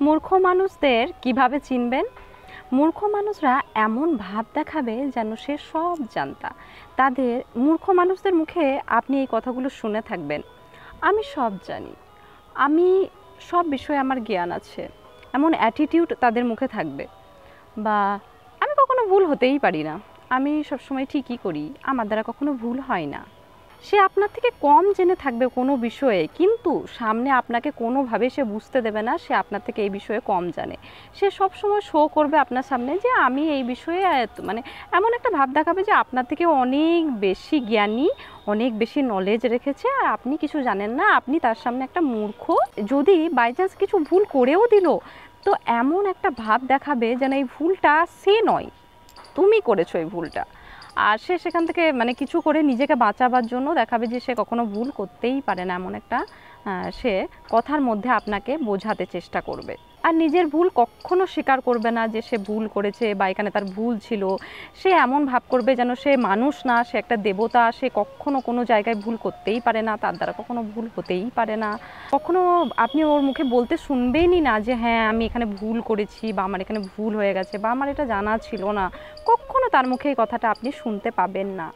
মূর্খ মানুষদের কিভাবে চিনবেন? মূর্খ মানুষরা এমন ভাব দেখাবে যেন সে সব জানতা। মূর্খ মানুষদের মুখে আপনি এই কথাগুলো শুনে থাকবেন, আমি সব জানি, আমি সব বিষয়ে আমার জ্ঞান আছে, এমন অ্যাটিটিউড তাদের মুখে থাকবে। বা আমি কখনো ভুল হতেই পারি না, আমি সবসময় ঠিকই করি, আমার দ্বারা কখনো ভুল হয় না। সে আপনার থেকে কম জেনে থাকবে কোনো বিষয়ে, কিন্তু সামনে আপনাকে কোনোভাবে সে বুঝতে দেবে না সে আপনার থেকে এই বিষয়ে কম জানে। সে সব সময় শো করবে আপনার সামনে যে আমি এই বিষয়ে মানে এমন একটা ভাব দেখাবে যে আপনার থেকে অনেক বেশি জ্ঞানী, অনেক বেশি নলেজ রেখেছে, আর আপনি কিছু জানেন না, আপনি তার সামনে একটা মূর্খ। যদি বাই চান্স কিছু ভুল করেও দিল, তো এমন একটা ভাব দেখাবে যেন এই ভুলটা সে নয়, তুমি করেছো এই ভুলটা। আর সে সেখান থেকে মানে কিছু করে নিজেকে বাঁচাবার জন্য দেখাবে যে সে কখনো ভুল করতেই পারে না, এমন একটা সে কথার মধ্যে আপনাকে বোঝাতে চেষ্টা করবে। আর নিজের ভুল কখনো স্বীকার করবে না যে সে ভুল করেছে বা এখানে তার ভুল ছিল। সে এমন ভাব করবে যেন সে মানুষ না, সে একটা দেবতা, সে কখনো কোনো জায়গায় ভুল করতেই পারে না, তার দ্বারা কখনো ভুল হতেই পারে না। কখনো আপনি ওর মুখে বলতে শুনবেনই না যে হ্যাঁ আমি এখানে ভুল করেছি, বা আমার এখানে ভুল হয়ে গেছে, বা আমার এটা জানা ছিল না। কখনো তার মুখে এই কথাটা আপনি শুনতে পাবেন না।